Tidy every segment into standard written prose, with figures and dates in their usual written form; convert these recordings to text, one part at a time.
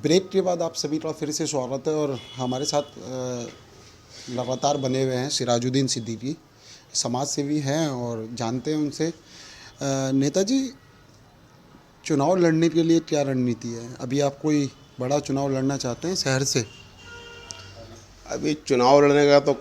Break के बाद आप सभी का फिर से स्वागत है। और हमारे साथ लगातार बने हुए हैं सिराजुद्दीन सिद्दीकी, समाज सेवी हैं और जानते हैं उनसे। नेताजी, चुनाव लड़ने के लिए क्या रणनीति है? अभी आप कोई बड़ा चुनाव लड़ना चाहते हैं शहर से? अभी चुनाव लड़ने का तो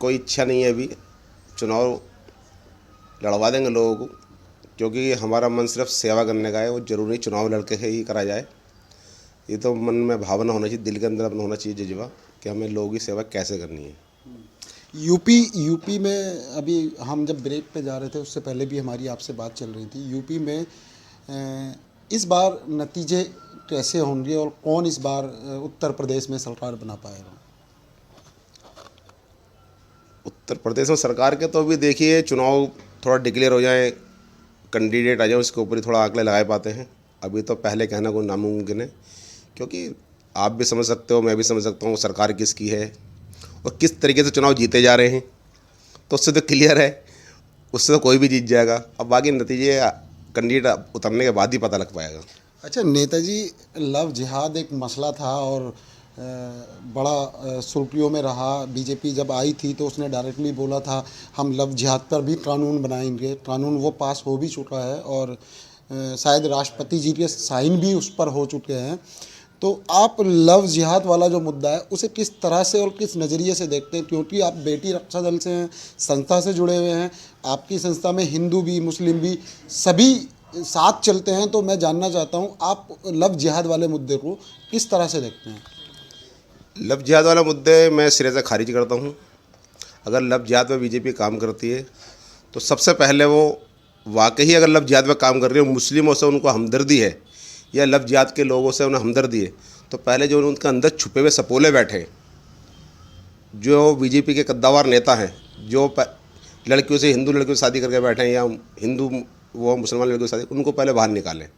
कोई इच्छा नहीं है। अभी चुनाव लड़वा देंगे लोगों को, क्योंकि हमारा मन सिर्फ सेवा करने का है। वो ज़रूरी नहीं चुनाव लड़के ही करा जाए। ये तो मन में भावना होना चाहिए, दिल के अंदर अपना होना चाहिए जज्बा कि हमें लोगों की सेवा कैसे करनी है। यूपी में अभी हम जब ब्रेक पे जा रहे थे उससे पहले भी हमारी आपसे बात चल रही थी। यूपी में इस बार नतीजे कैसे होंगे और कौन इस बार उत्तर प्रदेश में सरकार बना पाएगा? उत्तर प्रदेश में सरकार के तो अभी देखिए, चुनाव थोड़ा डिक्लेयर हो जाए, कैंडिडेट आ जाए, उसके ऊपर ही थोड़ा आंकड़े लगा पाते हैं। अभी तो पहले कहना कोई नामुमकिन है, क्योंकि आप भी समझ सकते हो, मैं भी समझ सकता हूँ सरकार किसकी है और किस तरीके से चुनाव जीते जा रहे हैं। तो उससे तो क्लियर है, उससे तो कोई भी जीत जाएगा। अब बाकी नतीजे कैंडिडेट उतरने के बाद ही पता लग पाएगा। अच्छा नेताजी, लव जिहाद एक मसला था और बड़ा सुर्खियों में रहा। बीजेपी जब आई थी तो उसने डायरेक्टली बोला था हम लव जिहाद पर भी कानून बनाएंगे। कानून वो पास हो भी चुका है और शायद राष्ट्रपति जी के साइन भी उस पर हो चुके हैं। तो आप लव जिहाद वाला जो मुद्दा है उसे किस तरह से और किस नज़रिए से देखते हैं? क्योंकि आप बेटी रक्षा दल से हैं, संस्था से जुड़े हुए हैं। आपकी संस्था में हिंदू भी मुस्लिम भी सभी साथ चलते हैं। तो मैं जानना चाहता हूँ आप लव जिहाद वाले मुद्दे को किस तरह से देखते हैं? लव जिहाद वाला मुद्दे मैं सिरे से खारिज करता हूँ। अगर लव जिहाद में बीजेपी काम करती है तो सबसे पहले वो वाकई अगर लव जिहाद में काम कर रही है, मुस्लिमों से उनको हमदर्दी है या लव जिहाद के लोगों से उन्हें हमदर्दी है, तो पहले जो उनके अंदर छुपे हुए सपोले बैठे हैं, जो बीजेपी के कद्दावर नेता हैं, जो लड़कियों से हिंदू लड़कियों से शादी करके बैठे हैं या हिंदू वो मुसलमान लड़कियों से शादी, उनको पहले बाहर निकालें।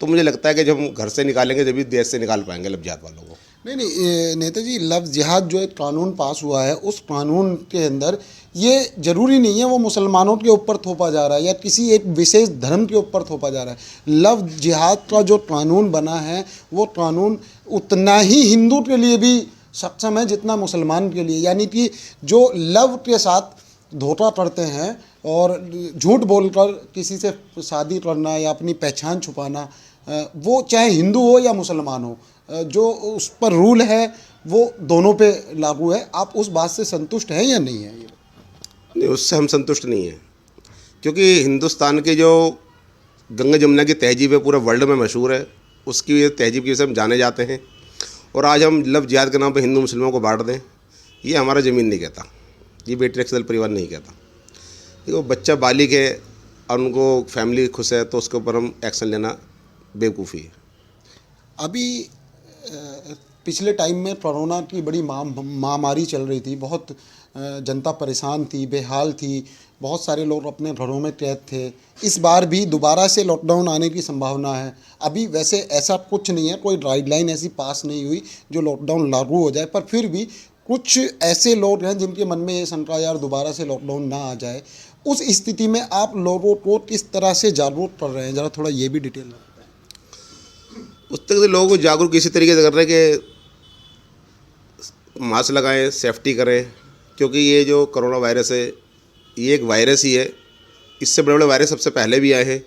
तो मुझे लगता है कि जब हम घर से निकालेंगे जब भी देश से निकाल पाएंगे लव जिहाद वालों को। नहीं, नेताजी, लव जिहाद जो एक कानून पास हुआ है उस कानून के अंदर ये ज़रूरी नहीं है वो मुसलमानों के ऊपर थोपा जा रहा है या किसी एक विशेष धर्म के ऊपर थोपा जा रहा है। लव जिहाद का जो कानून बना है वो कानून उतना ही हिंदू के लिए भी सक्षम है जितना मुसलमान के लिए। यानी कि जो लव के साथ धोखा करते हैं और झूठ बोलकर किसी से शादी करना या अपनी पहचान छुपाना, वो चाहे हिंदू हो या मुसलमान हो, जो उस पर रूल है वो दोनों पे लागू है। आप उस बात से संतुष्ट हैं या नहीं है? नहीं, उससे हम संतुष्ट नहीं हैं, क्योंकि हिंदुस्तान की जो गंगा जमुना की तहजीब है पूरे वर्ल्ड में मशहूर है। उसकी तहजीब की वजह से हम जाने जाते हैं। और आज हम लव जिहाद के नाम पर हिंदू मुसलमानों को बांट दें, ये हमारा ज़मीन नहीं कहता, ये बेटी रक्षा दल परिवार नहीं कहता। देखो, बच्चा बालिग है और उनको फैमिली खुश है तो उसके ऊपर हम एक्शन लेना बेवकूफ़ी है। अभी पिछले टाइम में कोरोना की बड़ी महामारी चल रही थी। बहुत जनता परेशान थी, बेहाल थी, बहुत सारे लोग अपने घरों में कैद थे। इस बार भी दोबारा से लॉकडाउन आने की संभावना है। अभी वैसे ऐसा कुछ नहीं है, कोई गाइडलाइन ऐसी पास नहीं हुई जो लॉकडाउन लागू हो जाए, पर फिर भी कुछ ऐसे लोग हैं जिनके मन में ये शंका यार दोबारा से लॉकडाउन ना आ जाए। उस स्थिति में आप लोगों को किस तरह से जागरूक कर रहे हैं? ज़रा थोड़ा ये भी डिटेल में। उस तरह से लोगों को जागरूक इसी तरीके से कर रहे हैं कि मास्क लगाएं, सेफ्टी करें, क्योंकि ये जो कोरोना वायरस है ये एक वायरस ही है। इससे बड़े बड़े वायरस सबसे पहले भी आए हैं।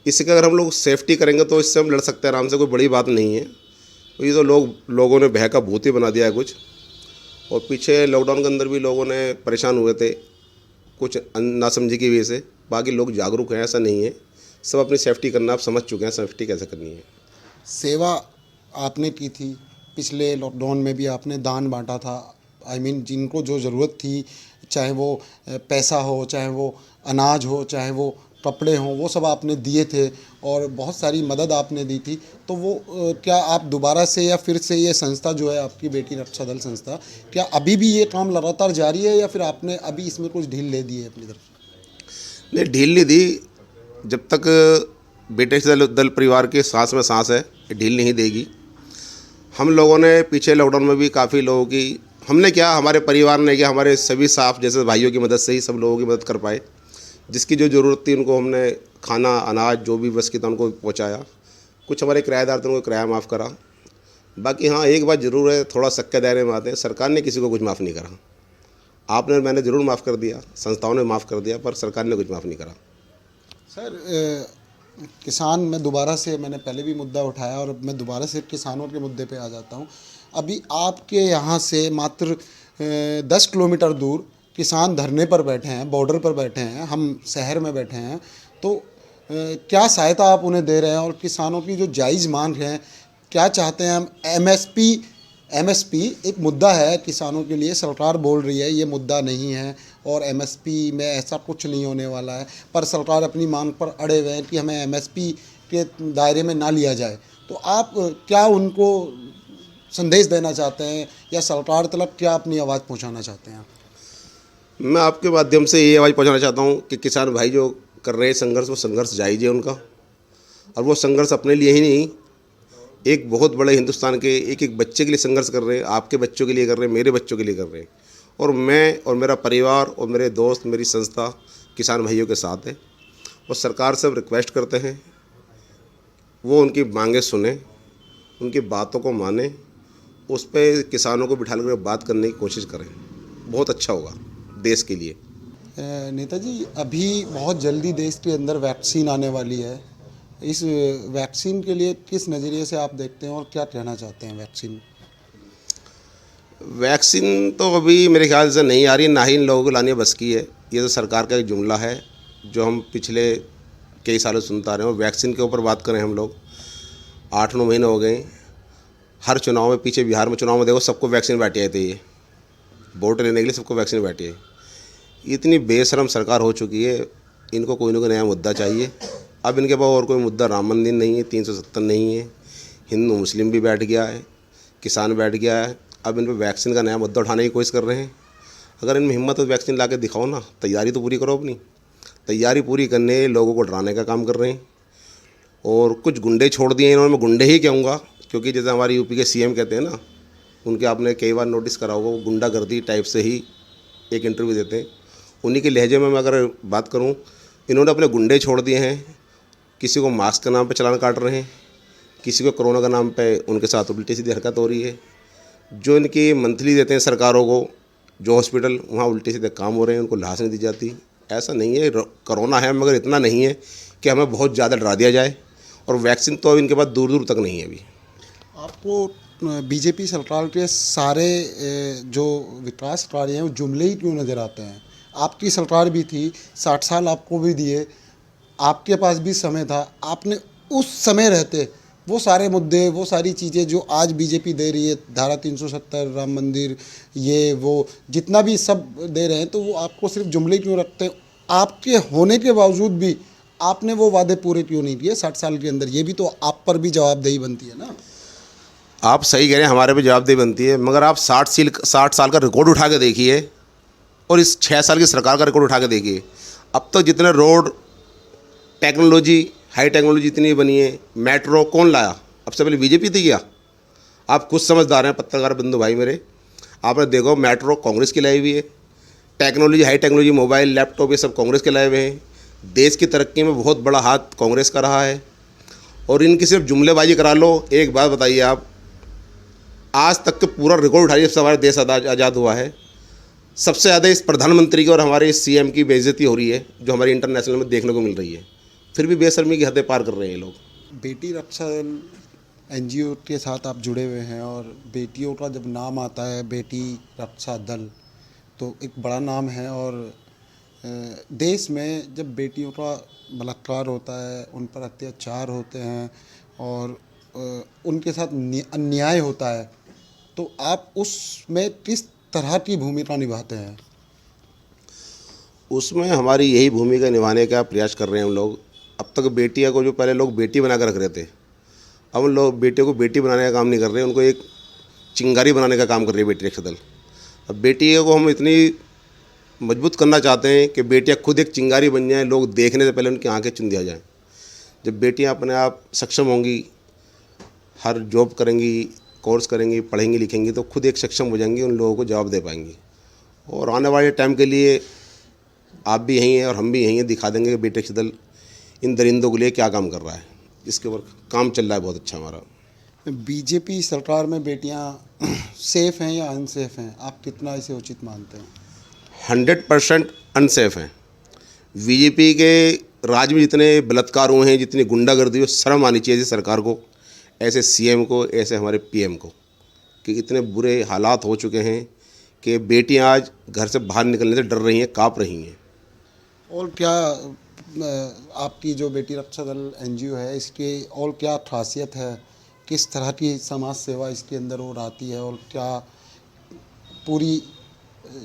इससे अगर हम लोग सेफ्टी करेंगे तो इससे हम लड़ सकते हैं आराम से, कोई बड़ी बात नहीं है। तो ये तो लोगों ने भय का भूत ही बना दिया है कुछ। और पीछे लॉकडाउन के अंदर भी लोगों ने परेशान हुए थे कुछ नासमझी की वजह से। बाकी लोग जागरूक हैं, ऐसा नहीं है। सब अपनी सेफ्टी करना आप समझ चुके हैं, सेफ्टी कैसे करनी है। सेवा आपने की थी, पिछले लॉकडाउन में भी आपने दान बांटा था। जिनको जो ज़रूरत थी, चाहे वो पैसा हो, चाहे वो अनाज हो, चाहे वो कपड़े हों, वो सब आपने दिए थे और बहुत सारी मदद आपने दी थी। तो वो क्या आप दोबारा से या फिर से ये संस्था जो है आपकी बेटी रक्षा दल संस्था, क्या अभी भी ये काम लगातार जारी है या फिर आपने अभी इसमें कुछ ढील दे दी है अपनी तरफ से? नहीं, ढील नहीं दी। जब तक बेटे दल परिवार के सांस में सांस है, ढील नहीं देगी। हम लोगों ने पीछे लॉकडाउन में भी काफ़ी लोगों की, हमने क्या, हमारे परिवार ने क्या, हमारे सभी साफ जैसे भाइयों की मदद से ही सब लोगों की मदद कर पाए। जिसकी जो ज़रूरत थी उनको हमने खाना, अनाज जो भी बस की था उनको पहुँचाया। कुछ हमारे किराएदार थे उनको किराया माफ़ करा। बाकी हाँ, एक बात ज़रूर है, थोड़ा शक के दायरे में आते हैं, सरकार ने किसी को कुछ माफ़ नहीं करा। आपने और मैंने ज़रूर माफ़ कर दिया, संस्थाओं ने माफ़ कर दिया, पर सरकार ने कुछ माफ़ नहीं करा। सर किसान में दोबारा से, मैंने पहले भी मुद्दा उठाया और मैं दोबारा से किसानों के मुद्दे पे आ जाता हूँ। अभी आपके यहाँ से मात्र 10 किलोमीटर दूर किसान धरने पर बैठे हैं, बॉर्डर पर बैठे हैं, हम शहर में बैठे हैं। तो क्या सहायता आप उन्हें दे रहे हैं और किसानों की जो जायज़ मांग है, क्या चाहते हैं हम? एमएसपी एक मुद्दा है किसानों के लिए, सरकार बोल रही है ये मुद्दा नहीं है और एमएसपी में ऐसा कुछ नहीं होने वाला है, पर सरकार अपनी मांग पर अड़े हुए हैं कि हमें एमएसपी के दायरे में ना लिया जाए। तो आप क्या उनको संदेश देना चाहते हैं या सरकार तक क्या अपनी आवाज़ पहुंचाना चाहते हैं? मैं आपके माध्यम से ये आवाज़ पहुँचाना चाहता हूँ कि किसान भाई जो कर रहे हैं संघर्ष, वो संघर्ष जायज़ है उनका, और वो संघर्ष अपने लिए ही नहीं, एक बहुत बड़े हिंदुस्तान के एक एक बच्चे के लिए संघर्ष कर रहे हैं। आपके बच्चों के लिए कर रहे हैं, मेरे बच्चों के लिए कर रहे हैं, और मैं और मेरा परिवार और मेरे दोस्त, मेरी संस्था किसान भाइयों के साथ है। और सरकार से रिक्वेस्ट करते हैं वो उनकी मांगें सुने, उनकी बातों को माने, उस पर किसानों को बिठा कर बात करने की कोशिश करें। बहुत अच्छा होगा देश के लिए। नेताजी, अभी बहुत जल्दी देश के अंदर वैक्सीन आने वाली है। इस वैक्सीन के लिए किस नज़रिए से आप देखते हैं और क्या कहना चाहते हैं? वैक्सीन तो अभी मेरे ख्याल से नहीं आ रही, ना ही इन लोगों को लाने बस की है। ये तो सरकार का एक जुमला है जो हम पिछले कई सालों से सुनता रहे हैं। वैक्सीन के ऊपर बात करें हम लोग, 8-9 महीने हो गए, हर चुनाव में, पीछे बिहार में चुनाव में देखो सबको वैक्सीन बांटे आए थे, ये वोट लेने के लिए सबको वैक्सीन बांटी है। इतनी बेशरम सरकार हो चुकी है, इनको कोई ना कोई नया मुद्दा चाहिए। अब इनके पास और कोई मुद्दा राम मंदिर नहीं है, 370 नहीं है, हिंदू मुस्लिम भी बैठ गया है, किसान बैठ गया है। अब इन पर वैक्सीन का नया मुद्दा उठाने की कोशिश कर रहे हैं। अगर इनमें हिम्मत है तो वैक्सीन ला के दिखाओ ना, तैयारी तो पूरी करो अपनी। तैयारी पूरी करने लोगों को डराने का काम कर रहे हैं। और कुछ गुंडे छोड़ दिए इन्होंने, मैं गुंडे ही कहूँगा, क्योंकि जैसे हमारे यूपी के सीएम कहते हैं ना, उनके आपने कई बार नोटिस करा होगा, वो गुंडागर्दी टाइप से ही एक इंटरव्यू देते हैं। उन्हीं के लहजे में मैं अगर बात करूं, इन्होंने अपने गुंडे छोड़ दिए हैं। किसी को मास्क के नाम पे चालान काट रहे हैं, किसी को कोरोना के नाम पे उनके साथ उल्टी सीधी हरकत हो रही है। जो इनकी मंथली देते हैं सरकारों को, जो हॉस्पिटल, वहाँ उल्टे सीधे काम हो रहे हैं, उनको लाश नहीं दी जाती। ऐसा नहीं है कोरोना है, मगर इतना नहीं है कि हमें बहुत ज़्यादा डरा दिया जाए। और वैक्सीन तो अब इनके पास दूर दूर तक नहीं है अभी। आपको बीजेपी सरकार के सारे जो विकास कार्य हैं वो जुमले ही क्यों नज़र आते हैं? आपकी सरकार भी थी, 60 साल आपको भी दिए, आपके पास भी समय था, आपने उस समय रहते वो सारे मुद्दे, वो सारी चीज़ें जो आज बीजेपी दे रही है, धारा 370, राम मंदिर, ये वो जितना भी सब दे रहे हैं, तो वो आपको सिर्फ जुमले क्यों रखते हैं? आपके होने के बावजूद भी आपने वो वादे पूरे क्यों नहीं किए 60 साल के अंदर? ये भी तो आप पर भी जवाबदेही बनती है ना। आप सही कह रहे हैं, हमारे पे जवाबदेही बनती है, मगर आप 60 साल का रिकॉर्ड उठा के देखिए और इस 6 साल की सरकार का रिकॉर्ड उठा के देखिए। अब तक जितने रोड, टेक्नोलॉजी, हाई टेक्नोलॉजी इतनी बनी है, मेट्रो कौन लाया? अब से पहले बीजेपी थी क्या? आप खुद समझदार हैं पत्रकार बंधु भाई मेरे, आपने देखो मेट्रो कांग्रेस की लाई हुई है, technology, high technology, mobile, laptop, ये सब कांग्रेस के लाए हुए हैं। देश की तरक्की में बहुत बड़ा हाथ कांग्रेस का रहा है। और इनकी सिर्फ जुमलेबाजी करा लो। एक बात बताइए आप, आज तक के पूरा रिकॉर्ड उठाइए, जब से हमारा देश आज़ाद हुआ है, सबसे ज़्यादा इस प्रधानमंत्री की और हमारे इस सीएम की बेइज्जती हो रही है, जो हमारी इंटरनेशनल में देखने को मिल रही है। फिर भी बेशर्मी की हदें पार कर रहे हैं लोग। बेटी रक्षा दल एनजीओ के साथ आप जुड़े हुए हैं और बेटियों का जब नाम आता है बेटी रक्षा दल, तो एक बड़ा नाम है। और देश में जब बेटियों का बलात्कार होता है, उन पर अत्याचार होते हैं और उनके साथ अन्याय होता है, तो आप उसमें किस तरह की भूमिका निभाते हैं? उसमें हमारी यही भूमिका निभाने का प्रयास कर रहे हैं हम लोग। अब तक बेटियां को, जो पहले लोग बेटी बना कर रख रहे थे, अब लोग बेटियों को बेटी बनाने का काम नहीं कर रहे हैं, उनको एक चिंगारी बनाने का काम कर रही है बेटी रक्षा दल। अब बेटियों को हम इतनी मजबूत करना चाहते हैं कि बेटियां खुद एक चिंगारी बन जाएं, लोग देखने से पहले उनकी आंखें चुन दिया जाए। जब बेटियां अपने आप सक्षम होंगी, हर जॉब करेंगी, कोर्स करेंगी, पढ़ेंगी लिखेंगी, तो खुद एक सक्षम हो जाएंगी, उन लोगों को जवाब दे पाएंगी। और आने वाले टाइम के लिए आप भी यहीं हैं और हम भी यहीं हैं, दिखा देंगे कि बेटी रक्षा दल इन दरिंदों के लिए क्या काम कर रहा है। इसके ऊपर काम चल रहा है बहुत अच्छा हमारा। बीजेपी सरकार में बेटियां सेफ हैं या अनसेफ हैं, आप कितना इसे उचित मानते हैं? 100% अनसेफ हैं। बीजेपी के राज में जितने बलात्कार हुए हैं, जितनी गुंडागर्दी हुई, शर्म आनी चाहिए ऐसी सरकार को, ऐसे सीएम को, ऐसे हमारे पीएम को, कि इतने बुरे हालात हो चुके हैं कि बेटियां आज घर से बाहर निकलने से डर रही हैं, काँप रही हैं। और क्या आपकी जो बेटी रक्षा दल एनजीओ है, इसके और क्या खासियत है, किस तरह की समाज सेवा इसके अंदर और आती है, और क्या पूरी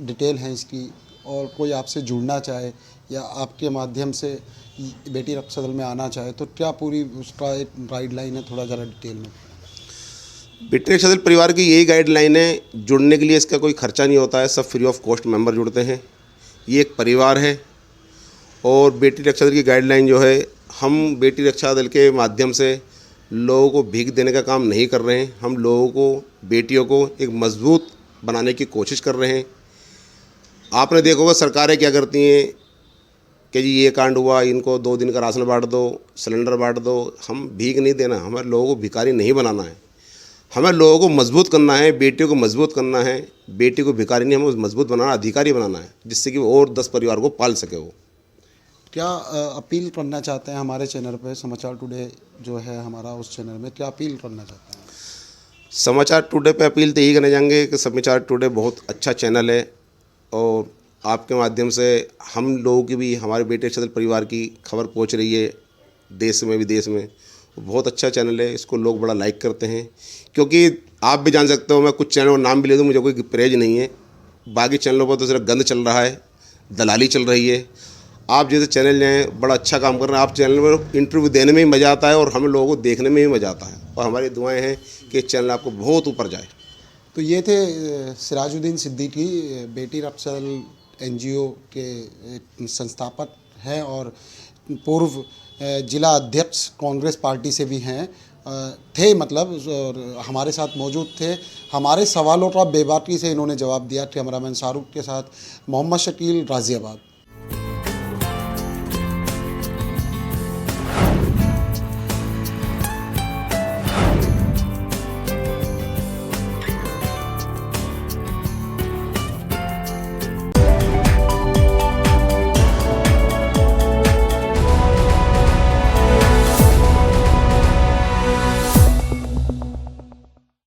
डिटेल है इसकी? और कोई आपसे जुड़ना चाहे या आपके माध्यम से बेटी रक्षा दल में आना चाहे तो क्या पूरी उसका एक गाइडलाइन है, थोड़ा ज़रा डिटेल में? बेटी रक्षा दल परिवार की यही गाइडलाइन है, जुड़ने के लिए इसका कोई खर्चा नहीं होता है, सब फ्री ऑफ कॉस्ट मेंबर जुड़ते हैं। ये एक परिवार है और बेटी रक्षा दल की गाइडलाइन जो है, हम बेटी रक्षा दल के माध्यम से लोगों को भीख देने का काम नहीं कर रहे हैं। हम लोगों को, बेटियों को एक मजबूत बनाने की कोशिश कर रहे हैं। आपने देखा होगा सरकारें क्या करती हैं कि जी ये कांड हुआ, इनको 2 दिन का राशन बांट दो, सिलेंडर बांट दो। हम भीख नहीं देना, हमें लोगों को भिखारी नहीं बनाना है, हमें लोगों को मजबूत करना है, बेटियों को मजबूत करना है। बेटी को भिखारी नहीं, हमें मजबूत बनाना, अधिकारी बनाना है, जिससे कि वो और 10 परिवार को पाल सके। वो क्या अपील करना चाहते हैं हमारे चैनल पे, समाचार टुडे जो है हमारा, उस चैनल में क्या अपील करना चाहते हैं? समाचार टुडे पे अपील तो यही करना चाहेंगे कि समाचार टुडे बहुत अच्छा चैनल है और आपके माध्यम से हम लोगों की भी, हमारे बेटे रक्षा दल परिवार की खबर पहुंच रही है देश में विदेश में। बहुत अच्छा चैनल है, इसको लोग बड़ा लाइक करते हैं। क्योंकि आप भी जान सकते हो, मैं कुछ चैनलों का नाम भी ले दूँ, मुझे कोई परहेज नहीं है। बाकी चैनलों पर तो सिर्फ गंद चल रहा है, दलाली चल रही है। आप जैसे चैनल हैं, बड़ा अच्छा काम कर रहे हैं। आप चैनल में इंटरव्यू देने में ही मज़ा आता है और हम लोगों को देखने में भी मज़ा आता है, और हमारी दुआएं हैं कि चैनल आपको बहुत ऊपर जाए। तो ये थे सिराजुद्दीन सिद्दीकी, बेटी रक्षा दल एनजीओ के संस्थापक हैं और पूर्व जिला अध्यक्ष कांग्रेस पार्टी से भी हैं, थे मतलब, और हमारे साथ मौजूद थे। हमारे सवालों का बेबाकी से इन्होंने जवाब दिया। कैमरामैन शाहरुख के साथ मोहम्मद शकील, गाज़ियाबाद।